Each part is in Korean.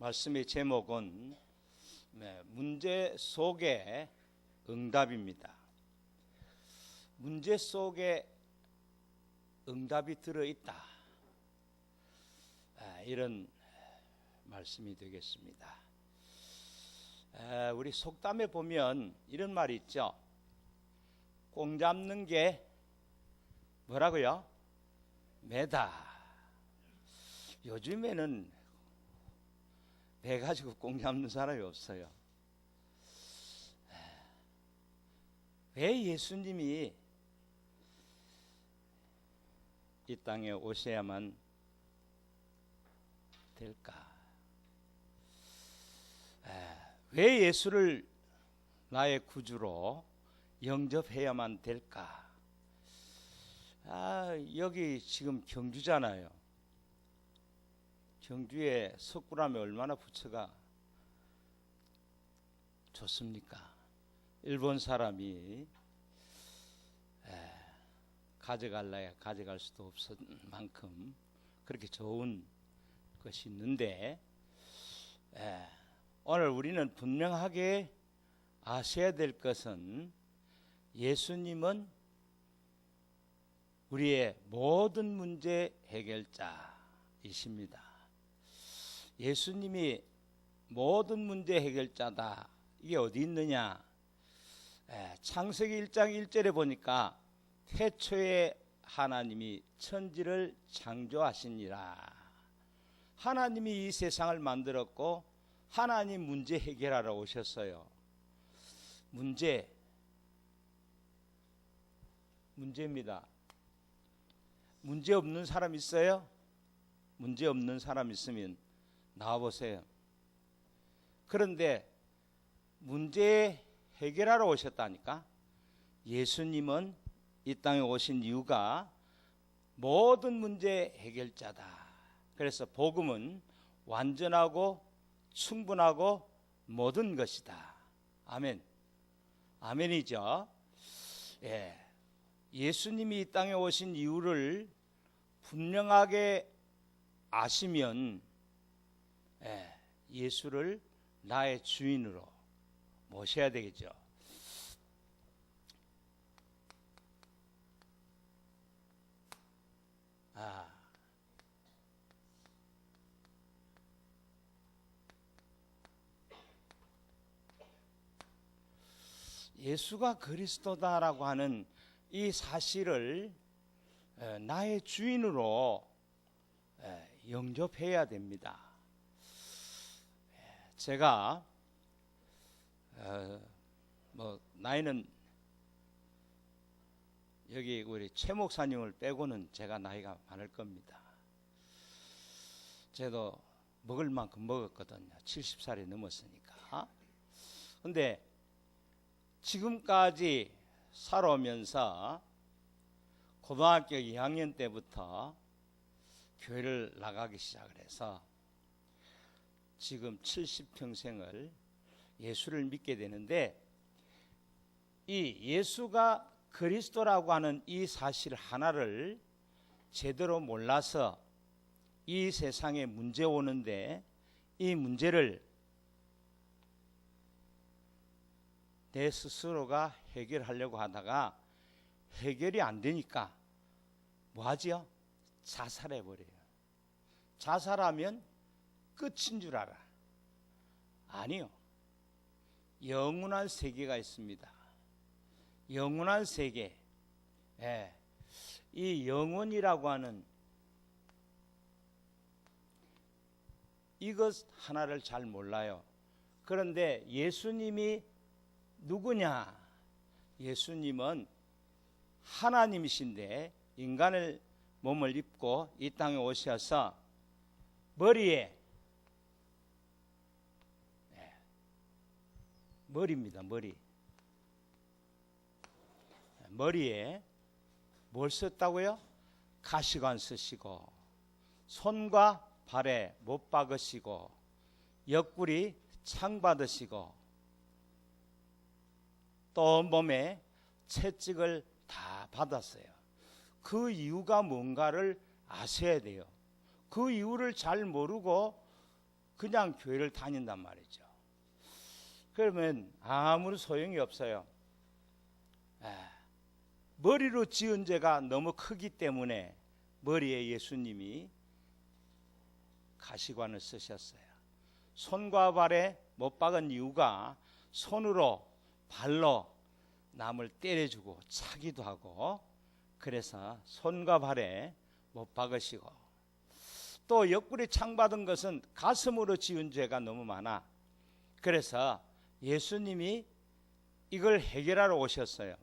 말씀의 제목은 문제 속의 응답입니다. 문제 속에 응답이 들어있다. 이런 말씀이 되겠습니다. 우리 속담에 보면 이런 말이 있죠. 꽁 잡는 게 뭐라고요? 매다. 요즘에는 배 가지고 꽁 잡는 사람이 없어요. 왜 예수님이 이 땅에 오셔야만 될까? 왜 예수를 나의 구주로 영접해야만 될까? 여기 지금 경주잖아요. 경주에 석굴암에 얼마나 부처가 좋습니까? 일본 사람이 가져갈래야 가져갈 수도 없을 만큼 그렇게 좋은 것이 있는데, 오늘 우리는 분명하게 아셔야 될 것은 예수님은 우리의 모든 문제 해결자이십니다. 예수님이 모든 문제 해결자다. 이게 어디 있느냐? 창세기 1장 1절에 보니까 태초에 하나님이 천지를 창조하시니라. 하나님이 이 세상을 만들었고 하나님 문제 해결하러 오셨어요. 문제입니다. 문제 없는 사람 있어요? 문제 없는 사람 있으면 나와보세요. 그런데 문제 해결하러 오셨다니까. 예수님은 이 땅에 오신 이유가 모든 문제 해결자다. 그래서 복음은 완전하고 충분하고 모든 것이다. 아멘. 아멘이죠. 예수님이 이 땅에 오신 이유를 분명하게 아시면 예수를 나의 주인으로 모셔야 되겠죠. 예수가 그리스도다라고 하는 이 사실을 나의 주인으로 영접해야 됩니다. 제가 나이는 여기 우리 최 목사님을 빼고는 제가 나이가 많을 겁니다. 저도 먹을 만큼 먹었거든요. 70살이 넘었으니까. 근데 지금까지 살아오면서 고등학교 2학년 때부터 교회를 나가기 시작을 해서 지금 70평생을 예수를 믿게 되는데, 이 예수가 그리스도라고 하는 이 사실 하나를 제대로 몰라서 이 세상에 문제 오는데, 이 문제를 내 스스로가 해결하려고 하다가 해결이 안 되니까 뭐 하지요? 자살해버려요. 자살하면 끝인 줄 알아. 아니요. 영원한 세계가 있습니다. 영원한 세계. 이 영원이라고 하는 이것 하나를 잘 몰라요. 그런데 예수님이 누구냐? 예수님은 하나님이신데 인간의 몸을 입고 이 땅에 오셔서 머리입니다. 머리에 뭘 썼다고요? 가시관 쓰시고, 손과 발에 못 박으시고, 옆구리 창 받으시고, 또 몸에 채찍을 다 받았어요. 그 이유가 뭔가를 아셔야 돼요. 그 이유를 잘 모르고 그냥 교회를 다닌단 말이죠. 그러면 아무런 소용이 없어요. 머리로 지은 죄가 너무 크기 때문에 머리에 예수님이 가시관을 쓰셨어요. 손과 발에 못 박은 이유가 손으로 발로 남을 때려주고 차기도 하고, 그래서 손과 발에 못 박으시고, 또 옆구리 창 받은 것은 가슴으로 지은 죄가 너무 많아. 그래서 예수님이 이걸 해결하러 오셨어요.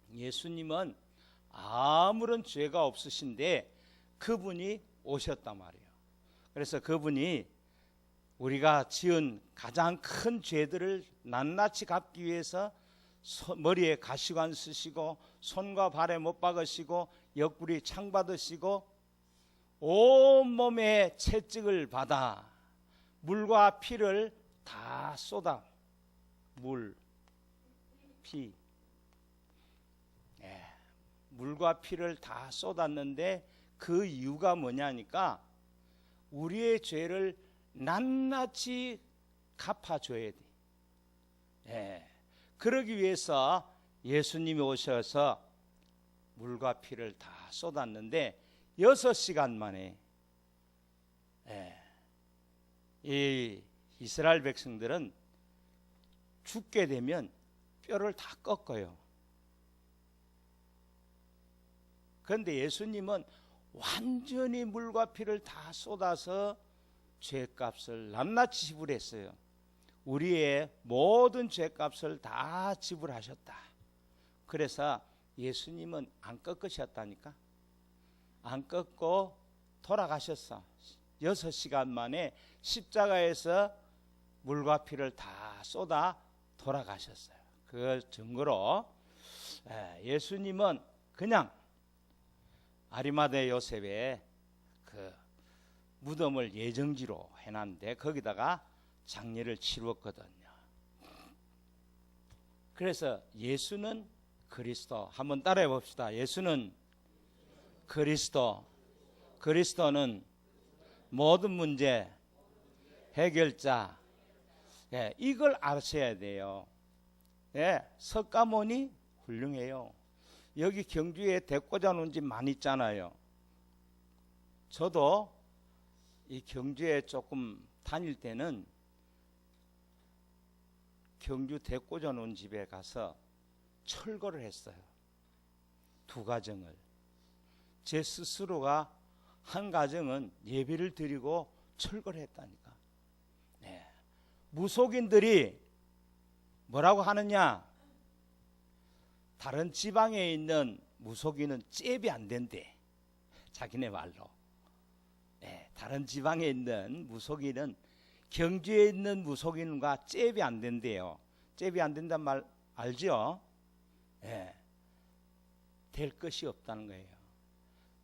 예수님은 아무런 죄가 없으신데 그분이 오셨단 말이에요. 그래서 그분이 우리가 지은 가장 큰 죄들을 낱낱이 갚기 위해서 머리에 가시관 쓰시고 손과 발에 못 박으시고 옆구리 창 받으시고 온몸에 채찍을 받아 물과 피를 다 쏟아, 물, 피, 물과 피를 다 쏟았는데 그 이유가 뭐냐니까 우리의 죄를 낱낱이 갚아줘야 돼. 그러기 위해서 예수님이 오셔서 물과 피를 다 쏟았는데 6시간 만에 이 이스라엘 백성들은 죽게 되면 뼈를 다 꺾어요. 그런데 예수님은 완전히 물과 피를 다 쏟아서 죄값을 낱낱이 지불했어요. 우리의 모든 죄값을 다 지불하셨다. 그래서 예수님은 안 꺾으셨다니까. 안 꺾고 돌아가셨어. 6시간 만에 십자가에서 물과 피를 다 쏟아 돌아가셨어요. 그 증거로 예수님은 그냥 아리마대 요셉의 그 무덤을 예정지로 해놨는데 거기다가 장례를 치루었거든요. 그래서 예수는 그리스도, 한번 따라해 봅시다. 예수는 그리스도, 그리스도는 모든 문제 해결자. 이걸 아셔야 돼요. 석가모니 훌륭해요. 여기 경주에 대꽂아 놓은 집 많이 있잖아요. 저도 이 경주에 조금 다닐 때는 경주 대꽂아 놓은 집에 가서 철거를 했어요. 2가정을. 제 스스로가 한 가정은 예배를 드리고 철거를 했다니까. 무속인들이 뭐라고 하느냐? 다른 지방에 있는 무속인은 잽이 안 된대. 자기네 말로. 다른 지방에 있는 무속인은 경주에 있는 무속인과 잽이 안 된대요. 잽이 안 된다는 말 알죠? 될 것이 없다는 거예요.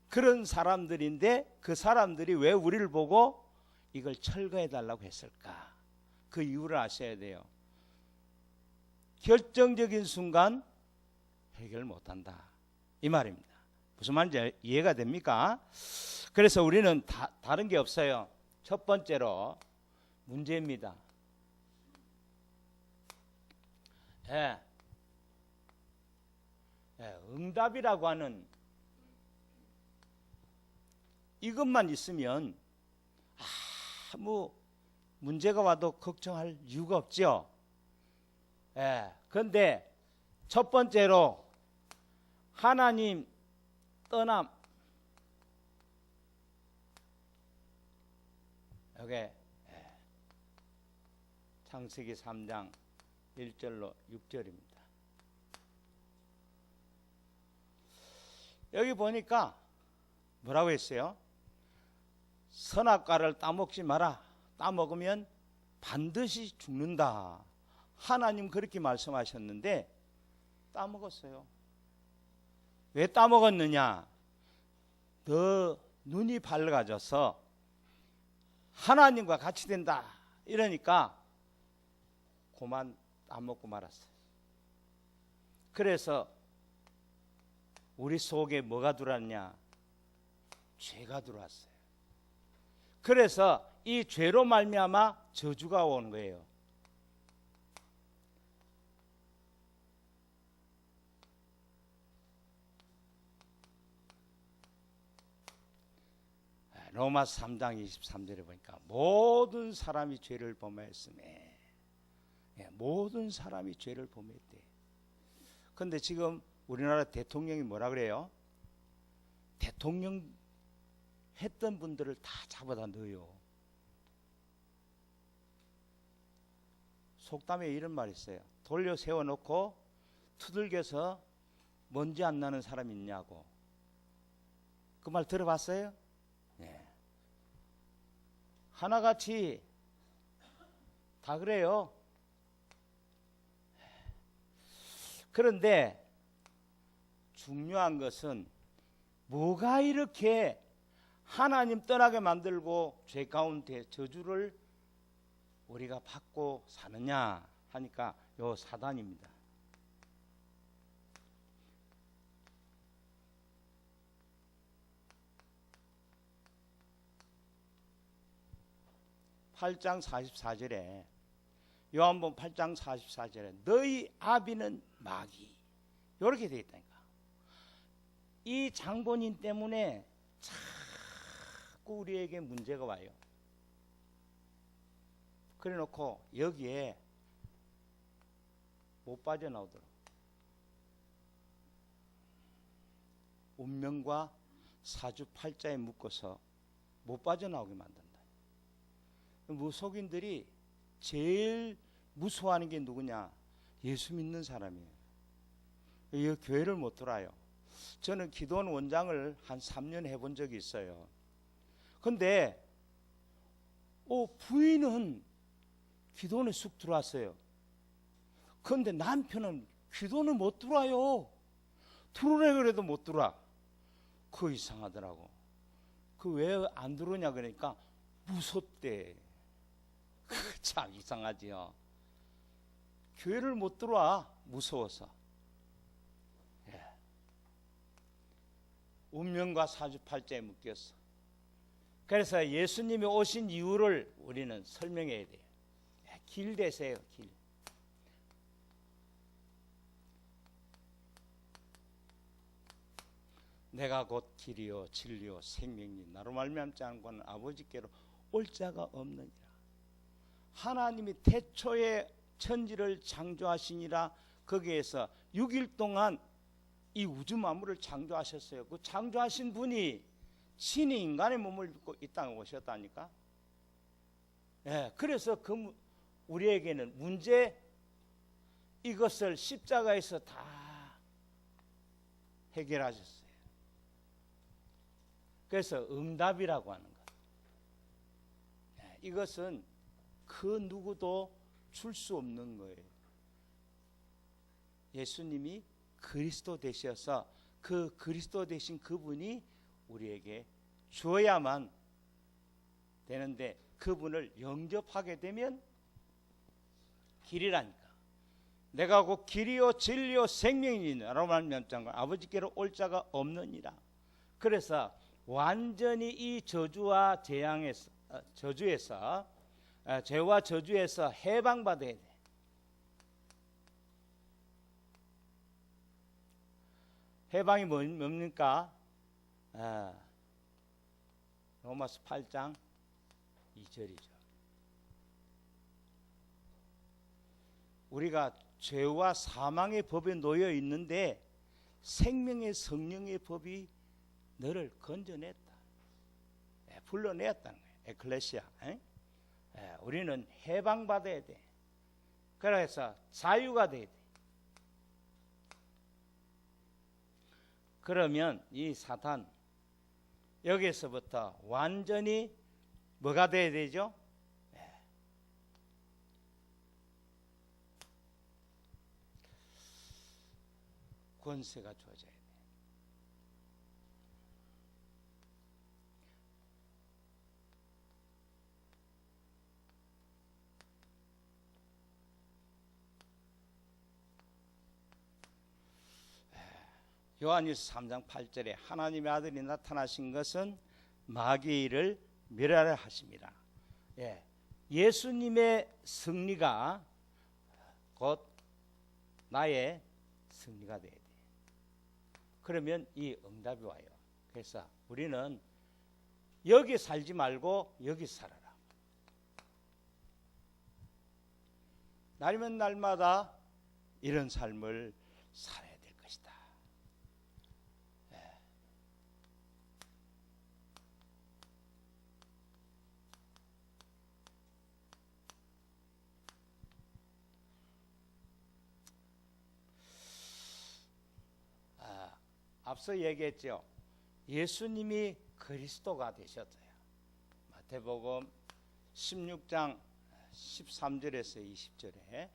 그런 사람들인데 그 사람들이 왜 우리를 보고 이걸 철거해 달라고 했을까? 그 이유를 아셔야 돼요. 결정적인 순간 해결 못한다, 이 말입니다. 무슨 말인지 이해가 됩니까? 그래서 우리는 다른 게 없어요. 첫 번째로 문제입니다. 응답이라고 하는 이것만 있으면 아무 문제가 와도 걱정할 이유가 없죠. 그런데 첫 번째로 하나님 떠남. 여기 창세기 3장 1절로 6절입니다. 여기 보니까 뭐라고 했어요? 선악과를 따먹지 마라. 따먹으면 반드시 죽는다. 하나님 그렇게 말씀하셨는데 따먹었어요. 왜 따먹었느냐? 너 눈이 밝아져서 하나님과 같이 된다 이러니까 그만 따먹고 말았어요. 그래서 우리 속에 뭐가 들어왔냐? 죄가 들어왔어요. 그래서 이 죄로 말미암아 저주가 오는 거예요. 로마서 3장 23절에 보니까 모든 사람이 죄를 범하였음에, 모든 사람이 죄를 범했대. 그런데 지금 우리나라 대통령이 뭐라 그래요? 대통령 했던 분들을 다 잡아다 넣어요. 속담에 이런 말이 있어요. 돌려 세워놓고 투들겨서 먼지 안 나는 사람이 있냐고. 그 말 들어봤어요? 네. 하나같이 다 그래요. 그런데 중요한 것은 뭐가 이렇게 하나님 떠나게 만들고 죄 가운데 저주를 우리가 받고 사느냐 하니까 요 사단입니다. (8장 44절에) 요한복음 8장 44절에 너희 아비는 마귀, 이렇게 되어 있다니까. 이 장본인 때문에 자꾸 우리에게 문제가 와요. 그래 놓고 여기에 못 빠져나오도록 운명과 사주팔자에 묶어서 못 빠져나오게 만든다. 무속인들이 제일 무서워하는 게 누구냐? 예수 믿는 사람이에요. 이 교회를 못 들어요. 저는 기도원 원장을 한 3년 해본 적이 있어요. 근데 부인은 기도원에 쑥 들어왔어요. 그런데 남편은 기도원을 못 들어와요. 들어오래 그래도 못 들어와. 그거 이상하더라고. 그 왜 안 들어오냐 그러니까 무섭대. 참 이상하지요. 교회를 못 들어와, 무서워서. 운명과 사주팔자에 묶였어. 그래서 예수님이 오신 이유를 우리는 설명해야 돼요. 길 되세요, 길. 내가 곧 길이요 진리요 생명이니 나로 말미암지 않고는 아버지께로 올 자가 없느니라. 하나님이 태초에 천지를 창조하시니라. 거기에서 6일 동안 이 우주 만물을 창조하셨어요. 그 창조하신 분이 신이 인간의 몸을 입고 이 땅에 오셨다니까. 그래서 우리에게는 문제, 이것을 십자가에서 다 해결하셨어요. 그래서 응답이라고 하는 것. 이것은 그 누구도 줄 수 없는 거예요. 예수님이 그리스도 되셔서 그 그리스도 되신 그분이 우리에게 주어야만 되는데, 그분을 영접하게 되면 길이라니까. 내가 곧 길이요 진리요 생명이니 나로 말미암지 않고는 아버지께로 올 자가 없느니라. 그래서 완전히 이 저주와 저주에서 죄와 저주에서 해방받아야 돼. 해방이 뭡니까? 로마서 8장 2절이죠. 우리가 죄와 사망의 법에 놓여 있는데 생명의 성령의 법이 너를 건져냈다. 불러내었다는 거예요. 에클레시아. 우리는 해방받아야 돼. 그래서 자유가 돼야 돼. 그러면 이 사탄 여기에서부터 완전히 뭐가 돼야 되죠? 권세가 주어져야 돼. 요한일서 3장 8절에 하나님의 아들이 나타나신 것은 마귀를 멸하려 하심이라. 예, 예수님의 승리가 곧 나의 승리가 돼야 돼. 그러면 이 응답이 와요. 그래서 우리는 여기 살지 말고 여기 살아라. 날이면 날마다 이런 삶을 살아야 될 것이다. 예. 앞서 얘기했죠. 예수님이 그리스도가 되셨어요. 마태복음 16장 13절에서 20절에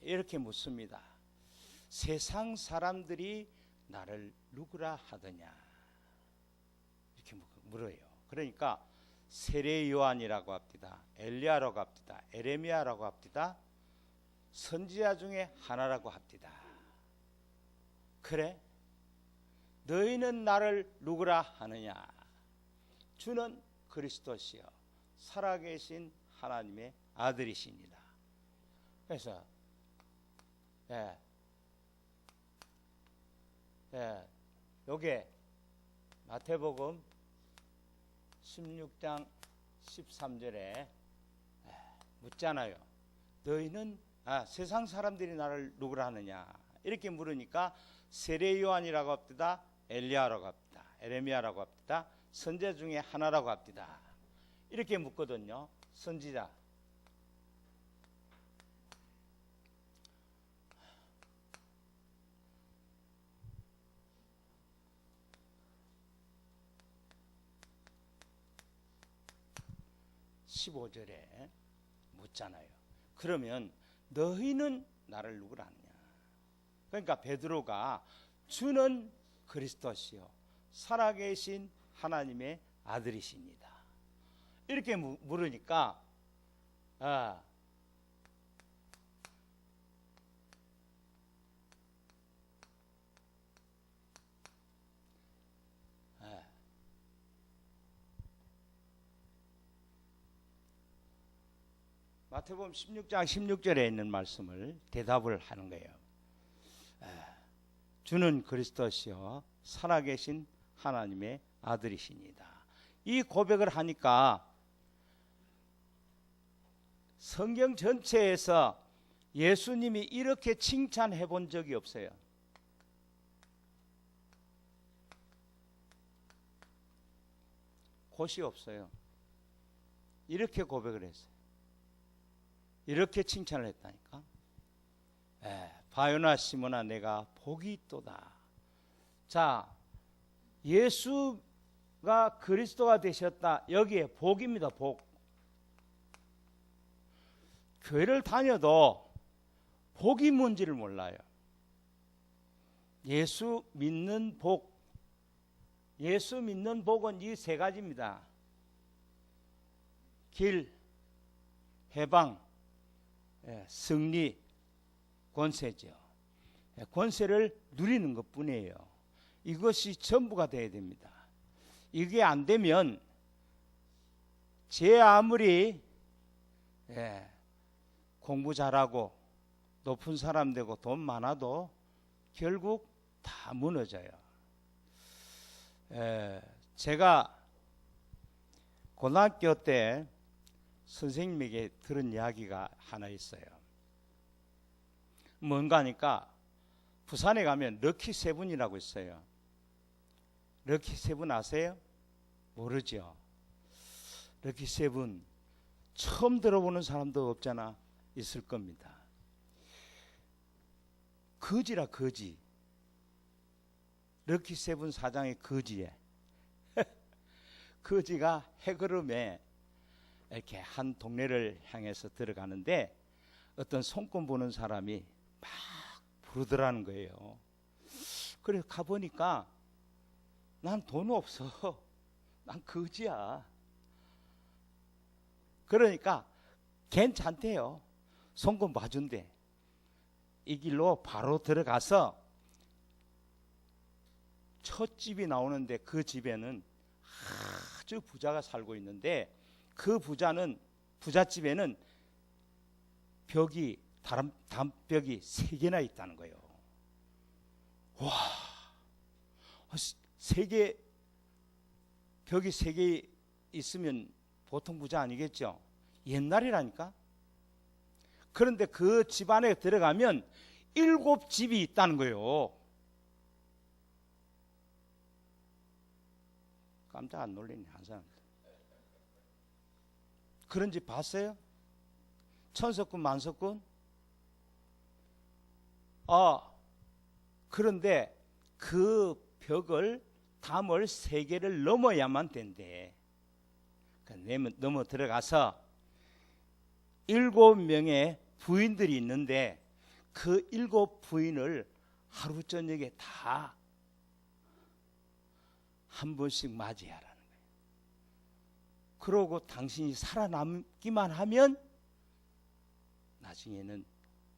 이렇게 묻습니다. 세상 사람들이 나를 누구라 하더냐? 이렇게 물어요. 그러니까 세례 요한이라고 합니다. 엘리야라고 합니다. 에레미야라고 합니다. 선지자 중에 하나라고 합니다. 그래? 너희는 나를 누구라 하느냐? 주는 그리스도시요 살아계신 하나님의 아들이시니라. 그래서 요게 마태복음 16장 13절에 묻잖아요. 너희는 세상 사람들이 나를 누구라 하느냐? 이렇게 물으니까 세례 요한이라고 합니다. 엘리야라고 합니다. 에레미야라고 합니다. 선지자 중에 하나라고 합니다. 이렇게 묻거든요. 선지자. (15절에) 묻잖아요. 그러면 너희는 나를 누구라 하느냐? 그러니까 베드로가 주는 그리스도시요 살아계신 하나님의 아들이십니다. 이렇게 물으니까 마태복음 16장 16절에 있는 말씀을 대답을 하는 거예요. 주는 그리스도시요 살아계신 하나님의 아들이십니다. 이 고백을 하니까 성경 전체에서 예수님이 이렇게 칭찬해 본 적이 없어요. 곳이 없어요. 이렇게 고백을 했어요. 이렇게 칭찬을 했다니까. 바요나 시몬아 내가 복이 있도다. 자, 예수가 그리스도가 되셨다. 여기에 복입니다. 복. 교회를 다녀도 복이 뭔지를 몰라요. 예수 믿는 복. 예수 믿는 복은 이 세 가지입니다. 길, 해방, 승리, 권세죠. 권세를 누리는 것뿐이에요. 이것이 전부가 되어야 됩니다. 이게 안 되면 제 아무리 공부 잘하고 높은 사람 되고 돈 많아도 결국 다 무너져요. 제가 고등학교 때 선생님에게 들은 이야기가 하나 있어요. 뭔가 하니까 부산에 가면 럭키 세븐이라고 있어요. 럭키 세븐 아세요? 모르죠. 럭키 세븐 처음 들어보는 사람도 없잖아. 있을 겁니다. 거지라 거지. 럭키 세븐 사장의 거지에 거지가 해걸음에 이렇게 한 동네를 향해서 들어가는데 어떤 손금 보는 사람이 막 부르더라는 거예요. 그래서 가보니까 난 돈 없어. 난 거지야. 그러니까 괜찮대요. 손금 봐준대. 이 길로 바로 들어가서 첫 집이 나오는데 그 집에는 아주 부자가 살고 있는데 그 부잣집에는 벽이 담벽이 3개나 있다는 거예요. 와, 3개 벽이 3개 있으면 보통 부자 아니겠죠? 옛날이라니까. 그런데 그 집 안에 들어가면 7집이 있다는 거예요. 깜짝 안 놀리네 한 사람. 그런 집 봤어요? 천석군 만석군? 그런데 그 벽을 담을 3개를 넘어야만 된대. 넘어 들어가서 7명의 부인들이 있는데 그 7부인을 하루 저녁에 다 한 번씩 맞이하라는 거예요. 그러고 당신이 살아남기만 하면 나중에는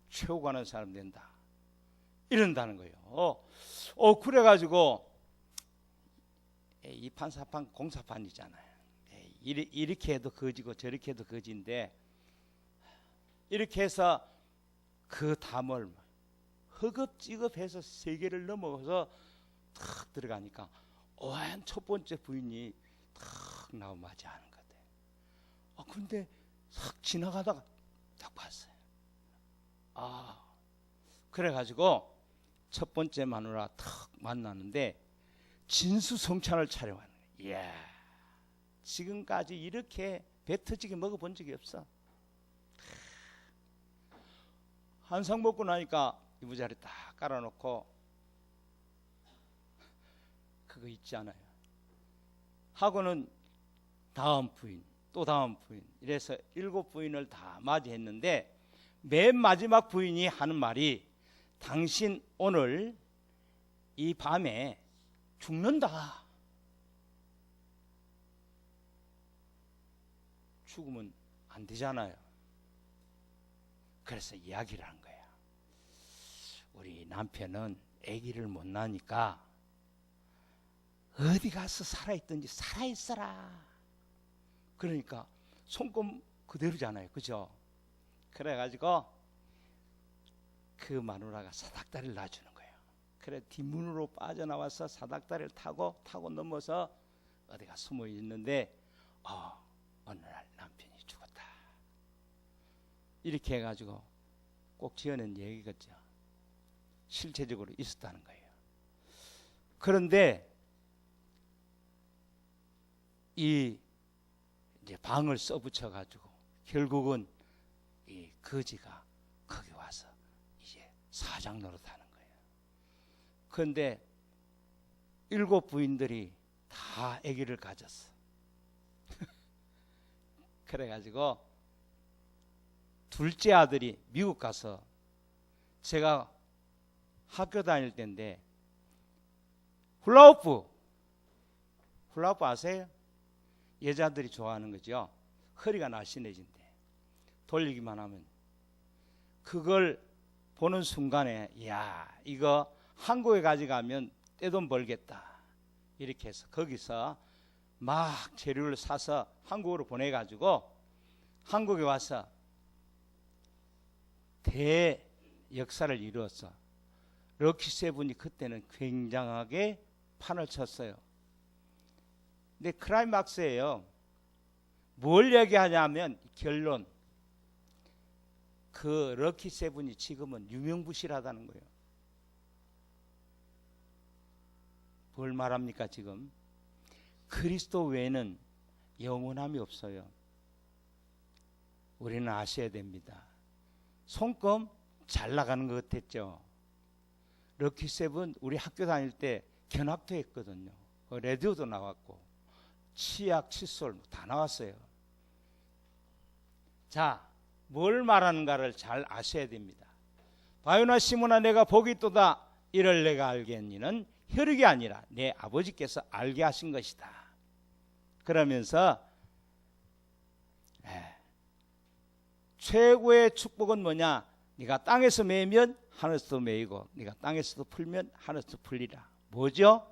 최고 가는 사람 된다. 이런다는 거예요. 그래가지고 이판사판 공사판이잖아요. 이렇게 해도 거지고 저렇게 해도 거지인데 이렇게 해서 그 담을 허겁지겁해서 3개를 넘어서 탁 들어가니까 첫 번째 부인이 탁 나와 맞이하는 거대. 근데 싹 지나가다가 딱 봤어요. 그래가지고 첫 번째 마누라 탁 만났는데 진수성찬을 차려하는 거예요. 이야, 지금까지 이렇게 배 터지게 먹어본 적이 없어. 한 상 먹고 나니까 이부자리 딱 깔아놓고 그거 있잖아요. 하고는 다음 부인, 또 다음 부인, 이래서 7부인을 다 맞이했는데 맨 마지막 부인이 하는 말이 당신 오늘 이 밤에 죽는다. 죽으면 안 되잖아요. 그래서 이야기를 한 거야. 우리 남편은 아기를 못 낳으니까 어디 가서 살아있든지 살아있어라. 그러니까 손금 그대로잖아요. 그죠? 그래가지고 그 마누라가 사닥다리를 놔주는 거예요. 그래 뒷문으로 빠져나와서 사닥다리를 타고 넘어서 어디가 숨어 있는데 어느 날 남편이 죽었다. 이렇게 해가지고 꼭 지어낸 얘기겠죠. 실체적으로 있었다는 거예요. 그런데 이 이제 방을 써붙여가지고 결국은 이 거지가 거기 와서 이제 사장 노릇하는 거예요. 그런데 7부인들이 다 아기를 가졌어. 그래가지고 둘째 아들이 미국 가서 제가 학교 다닐 때인데 훌라후프 아세요? 여자들이 좋아하는 거죠. 허리가 날씬해진대. 돌리기만 하면. 그걸 보는 순간에 야, 이거 한국에 가져가면 떼돈 벌겠다. 이렇게 해서 거기서 막 재료를 사서 한국으로 보내가지고 한국에 와서 대역사를 이루었어. 럭키세븐이 그때는 굉장하게 판을 쳤어요. 근데 클라이막스예요. 뭘 얘기하냐면 결론. 그 럭키세븐이 지금은 유명부실하다는 거예요. 뭘 말합니까 지금? 그리스도 외에는 영원함이 없어요. 우리는 아셔야 됩니다. 손금 잘 나가는 것 같았죠. 럭키세븐 우리 학교 다닐 때 견학도 했거든요. 라디오도 나왔고 치약, 칫솔 다 나왔어요. 자, 뭘 말하는가를 잘 아셔야 됩니다. 바요나 시몬아 내가 복이 있도다 이를 내가 알겠니는 혈육이 아니라 내 아버지께서 알게 하신 것이다. 그러면서 최고의 축복은 뭐냐? 네가 땅에서 매면 하늘에서도 매이고 네가 땅에서도 풀면 하늘에서도 풀리라. 뭐죠?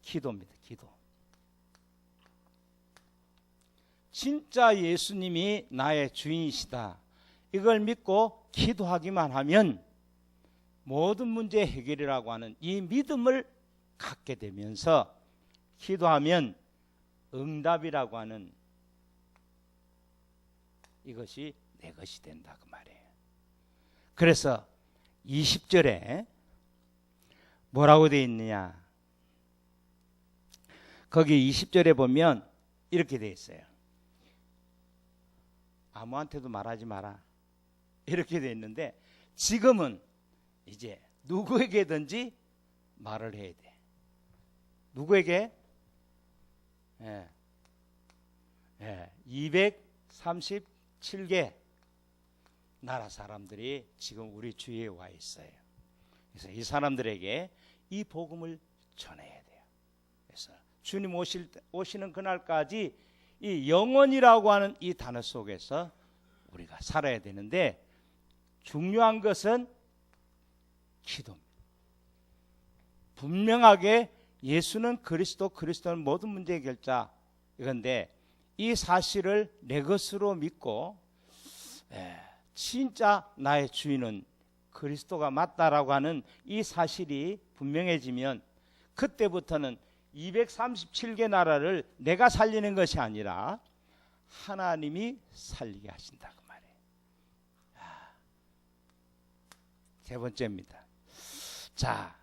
기도입니다. 기도. 진짜 예수님이 나의 주인이시다, 이걸 믿고 기도하기만 하면 모든 문제 해결이라고 하는 이 믿음을 갖게 되면서 기도하면 응답이라고 하는 이것이 내 것이 된다, 그 말이에요. 그래서 20절에 뭐라고 되어 있느냐, 거기 20절에 보면 이렇게 되어 있어요. 아무한테도 말하지 마라, 이렇게 되어 있는데, 지금은 이제 누구에게든지 말을 해야 돼. 누구에게? 237개 나라 사람들이 지금 우리 주위에 와 있어요. 그래서 이 사람들에게 이 복음을 전해야 돼요. 그래서 주님 오시는 그날까지 이 영원이라고 하는 이 단어 속에서 우리가 살아야 되는데, 중요한 것은 기도입니다. 분명하게 예수는 그리스도, 그리스도는 모든 문제의 해결자, 이건데 이 사실을 내 것으로 믿고 진짜 나의 주인은 그리스도가 맞다라고 하는 이 사실이 분명해지면, 그때부터는 237개 나라를 내가 살리는 것이 아니라 하나님이 살리게 하신다, 그 말이에요. 세 번째입니다. 자,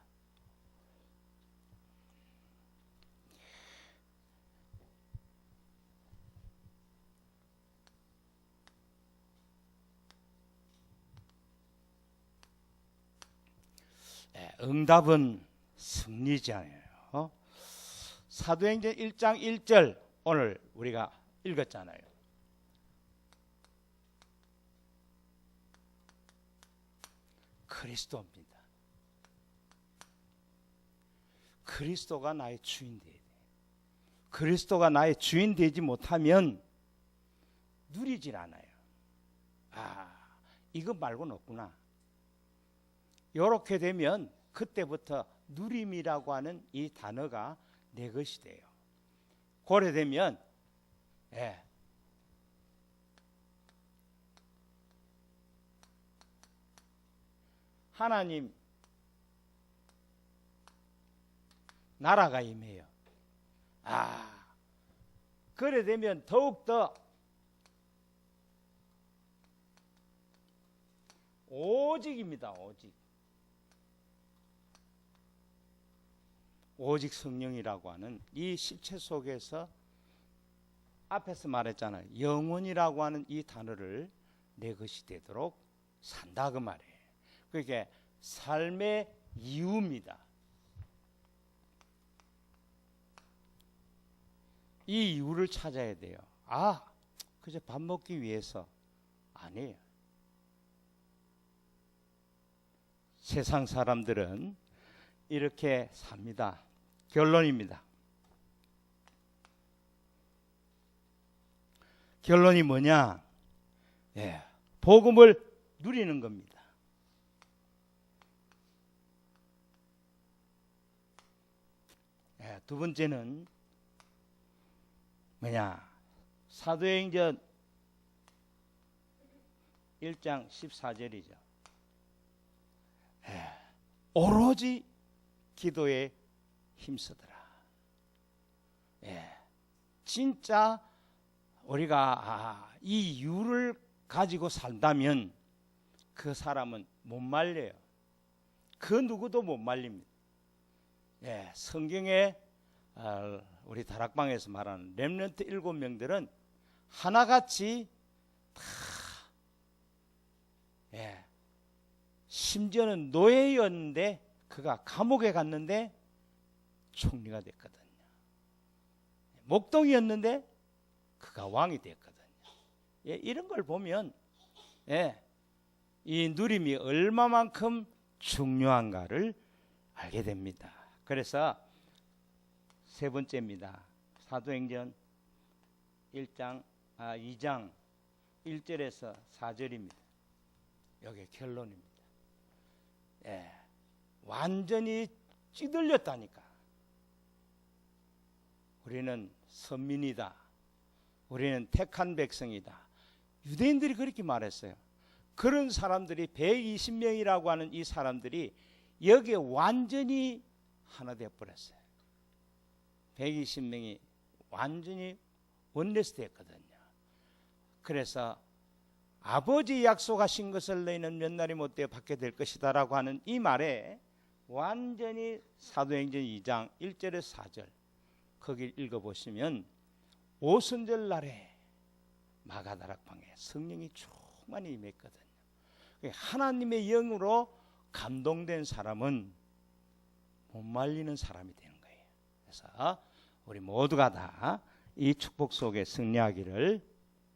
응답은 승리잖아요. 사도행전 1장 1절 오늘 우리가 읽었잖아요. 그리스도입니다. 그리스도가 나의 주인 되어야 돼. 그리스도가 나의 주인 되지 못하면 누리질 않아요. 이거 말고는 없구나. 이렇게 되면 그때부터 누림이라고 하는 이 단어가 내 것이 돼요. 그래 되면 하나님 나라가 임해요. 그래 되면 더욱더 오직입니다. 오직 성령이라고 하는 이 실체 속에서 앞에서 말했잖아요. 영혼이라고 하는 이 단어를 내 것이 되도록 산다, 그 말이에요. 그게 삶의 이유입니다. 이 이유를 찾아야 돼요. 그저 밥 먹기 위해서 아니에요. 세상 사람들은 이렇게 삽니다. 결론입니다. 결론이 뭐냐? 복음을 누리는 겁니다. 두 번째는 뭐냐? 사도행전 1장 14절이죠. 오로지 기도에 힘쓰더라. 진짜 우리가 이 이유를 가지고 산다면 그 사람은 못 말려요. 그 누구도 못 말립니다. 성경에 우리 다락방에서 말하는 렘넌트 7명들은 하나같이 다 심지어는 노예였는데 그가 감옥에 갔는데 총리가 됐거든요. 목동이었는데 그가 왕이 됐거든요. 이런 걸 보면 이 누림이 얼마만큼 중요한가를 알게 됩니다. 그래서 세 번째입니다. 사도행전 2장 1절에서 4절입니다. 여기 결론입니다. 완전히 찌들렸다니까. 우리는 선민이다. 우리는 택한 백성이다. 유대인들이 그렇게 말했어요. 그런 사람들이 120명이라고 하는 이 사람들이 여기에 완전히 하나 되어버렸어요. 120명이 완전히 원내스 됐거든요. 그래서 아버지 약속하신 것을 너희는 몇 날이 못되어 받게 될 것이다 라고 하는 이 말에 완전히 사도행전 2장 1절에서 4절 거기 읽어보시면 오순절 날에 마가다락방에 성령이 충만히 임했거든요. 하나님의 영으로 감동된 사람은 못 말리는 사람이 되는 거예요. 그래서 우리 모두가 다 이 축복 속에 승리하기를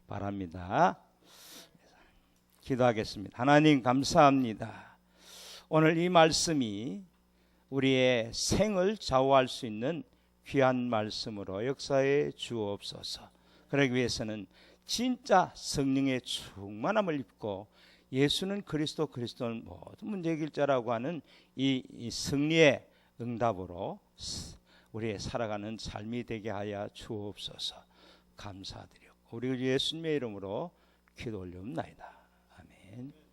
바랍니다. 기도하겠습니다. 하나님 감사합니다. 오늘 이 말씀이 우리의 생을 좌우할 수 있는 귀한 말씀으로 역사해 주옵소서. 그러기 위해서는 진짜 성령의 충만함을 입고 예수는 그리스도는 모든 문제 해결자라고 하는 이 승리의 응답으로 우리의 살아가는 삶이 되게 하여 주옵소서. 감사드리고 우리 예수님의 이름으로 기도 올리옵나이다. 아멘.